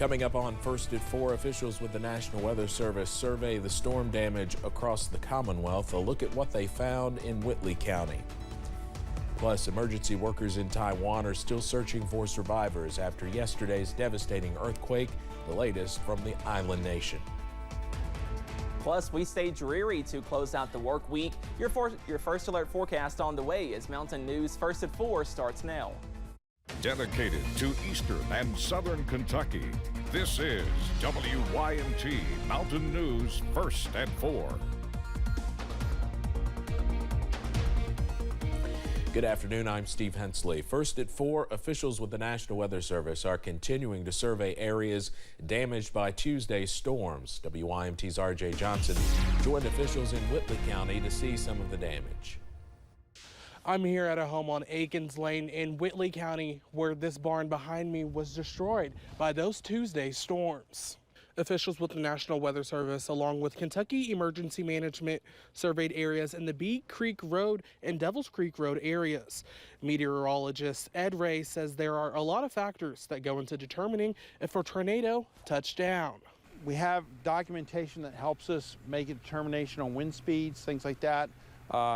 Coming up on First at 4, officials with the National Weather Service survey the storm damage across the Commonwealth. A look at what they found in Whitley County. Plus, emergency workers in Taiwan are still searching for survivors after yesterday's devastating earthquake, the latest from the island nation. Plus, we stay dreary to close out the work week. Your first alert forecast on the way as Mountain News First at 4 starts now. Dedicated to Eastern and Southern Kentucky, this is WYMT Mountain News First at 4. Good afternoon, I'm Steve Hensley. First at 4, officials with the National Weather Service are continuing to survey areas damaged by Tuesday's storms. WYMT's RJ Johnson joined officials in Whitley County to see some of the damage. I'm here at a home on Aikens Lane in Whitley County where this barn behind me was destroyed by those Tuesday storms. Officials with the National Weather Service, along with Kentucky Emergency Management, surveyed areas in the Bee Creek Road and Devils Creek Road areas. Meteorologist Ed Ray says there are a lot of factors that go into determining if a tornado touched down. We have documentation that helps us make a determination on wind speeds, things like that.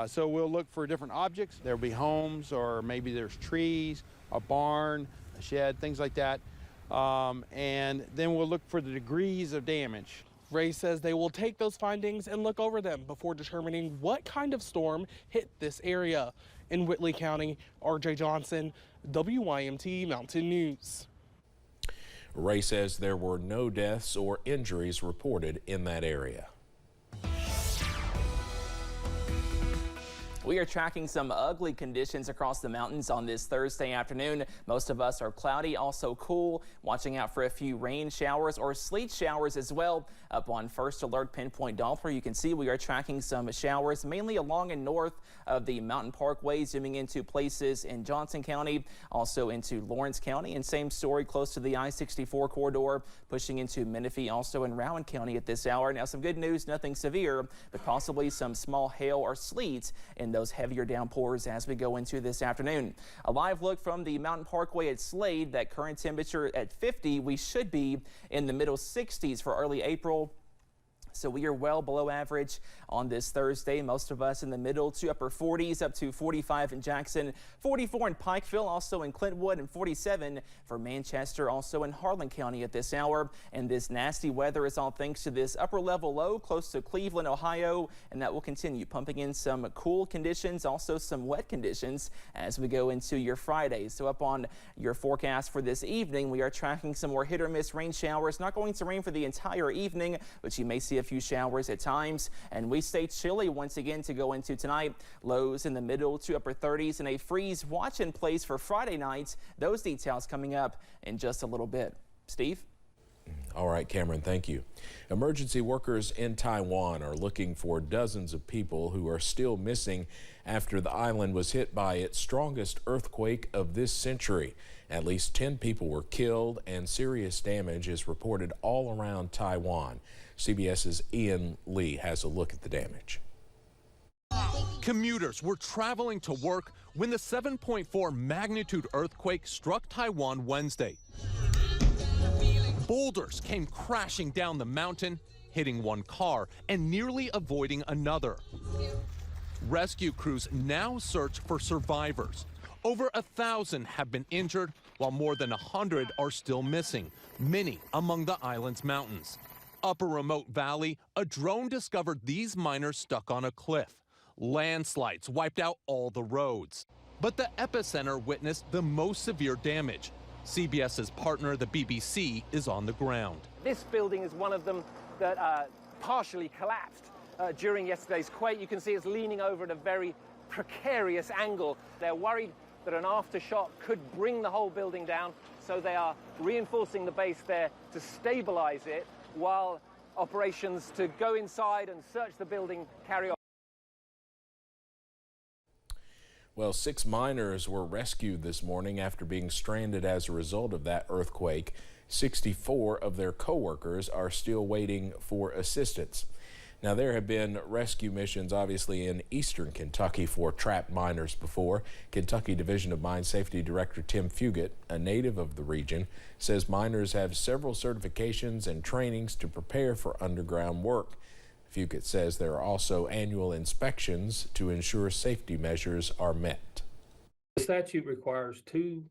So we'll look for different objects. There'll be homes, or maybe there's trees, a barn, a shed, things like that. And then we'll look for the degrees of damage. Ray says they will take those findings and look over them before determining what kind of storm hit this area. In Whitley County, RJ Johnson, WYMT Mountain News. Ray says there were no deaths or injuries reported in that area. We are tracking some ugly conditions across the mountains on this Thursday afternoon. Most of us are cloudy, also cool. Watching out for a few rain showers or sleet showers as well. Up on First Alert Pinpoint Doppler, you can see we are tracking some showers mainly along and north of the Mountain Parkway, zooming into places in Johnson County, also into Lawrence County, and same story close to the I-64 corridor, pushing into Menifee, also in Rowan County at this hour. Now, some good news, nothing severe, but possibly some small hail or sleet in those heavier downpours as we go into this afternoon. A live look from the Mountain Parkway at Slade, that current temperature at 50. We should be in the middle 60s for early April. So we are well below average on this Thursday. Most of us in the middle to upper 40s, up to 45 in Jackson, 44 in Pikeville, also in Clintwood, and 47 for Manchester, also in Harlan County at this hour. And this nasty weather is all thanks to this upper level low close to Cleveland, Ohio, and that will continue pumping in some cool conditions, also some wet conditions as we go into your Friday. So up on your forecast for this evening, we are tracking some more hit or miss rain showers. Not going to rain for the entire evening, but you may see a few showers at times, and we stay chilly once again to go into tonight. Lows in the middle to upper 30s and a freeze watch in place for Friday night. Those details coming up in just a little bit. Steve? All right, Cameron, thank you. Emergency workers in Taiwan are looking for dozens of people who are still missing after the island was hit by its strongest earthquake of this century. At least 10 people were killed, and serious damage is reported all around Taiwan. CBS's Ian Lee has a look at the damage. Commuters were traveling to work when the 7.4 magnitude earthquake struck Taiwan Wednesday. Boulders came crashing down the mountain, hitting one car and nearly avoiding another. Rescue crews now search for survivors. Over 1,000 have been injured, while more than 100 are still missing, many among the island's mountains. Up a remote valley, a drone discovered these miners stuck on a cliff. Landslides wiped out all the roads. But the epicenter witnessed the most severe damage. CBS's partner, the BBC, is on the ground. This building is one of them that partially collapsed during yesterday's quake. You can see it's leaning over at a very precarious angle. They're worried that an aftershock could bring the whole building down, so they are reinforcing the base there to stabilize it while operations to go inside and search the building carry on. Well, 6 miners were rescued this morning after being stranded as a result of that earthquake. 64 of their co-workers are still waiting for assistance. Now, there have been rescue missions, obviously, in eastern Kentucky for trapped miners before. Kentucky Division of Mine Safety Director Tim Fugit, a native of the region, says miners have several certifications and trainings to prepare for underground work. Fugit says there are also annual inspections to ensure safety measures are met. The statute requires 2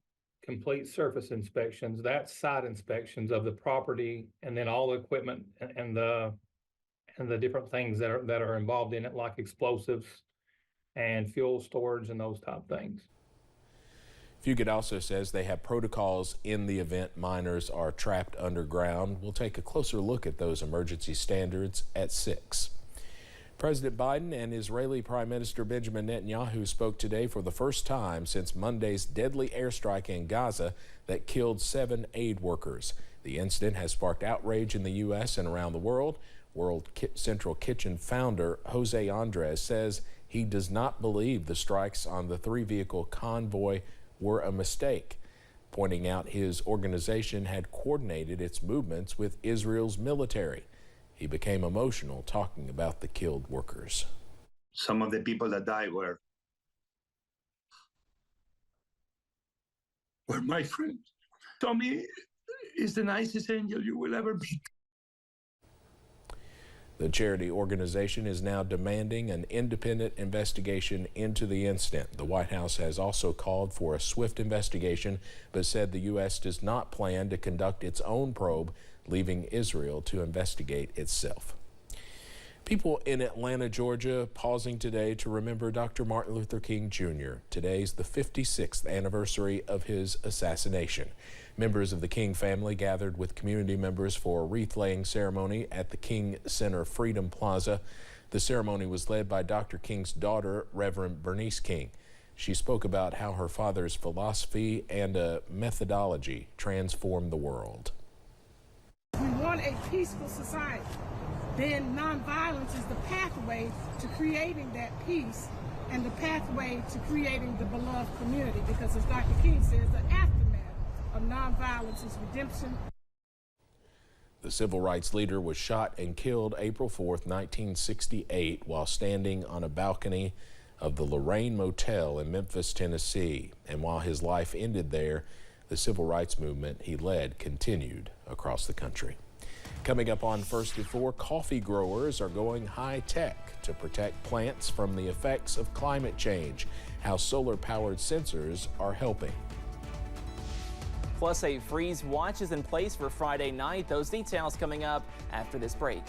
complete surface inspections, that's site inspections of the property, and then all the equipment and the different things that are involved in it, like explosives and fuel storage and those type things. Fugit also says they have protocols in the event miners are trapped underground. We'll take a closer look at those emergency standards at 6. President Biden and Israeli Prime Minister Benjamin Netanyahu spoke today for the first time since Monday's deadly airstrike in Gaza that killed 7 aid workers. The incident has sparked outrage in the U.S. and around the world. World Central Kitchen founder Jose Andres says he does not believe the strikes on the 3-vehicle convoy were a mistake, pointing out his organization had coordinated its movements with Israel's military. He became emotional talking about the killed workers. Some of the people that died were my friends. Tommy is the nicest angel you will ever be. The charity organization is now demanding an independent investigation into the incident. The White House has also called for a swift investigation, but said the U.S. does not plan to conduct its own probe, leaving Israel to investigate itself. People in Atlanta, Georgia, pausing today to remember Dr. Martin Luther King Jr. Today's the 56th anniversary of his assassination. Members of the King family gathered with community members for a wreath-laying ceremony at the King Center Freedom Plaza. The ceremony was led by Dr. King's daughter, Reverend Bernice King. She spoke about how her father's philosophy and methodology transformed the world. We want a peaceful society. Then nonviolence is the pathway to creating that peace and the pathway to creating the beloved community, because as Dr. King says, the aftermath of nonviolence is redemption. The civil rights leader was shot and killed April 4th, 1968, while standing on a balcony of the Lorraine Motel in Memphis, Tennessee. And while his life ended there, the civil rights movement he led continued across the country. Coming up on First at 4, coffee growers are going high-tech to protect plants from the effects of climate change, how solar-powered sensors are helping. Plus, a freeze watch is in place for Friday night. Those details coming up after this break.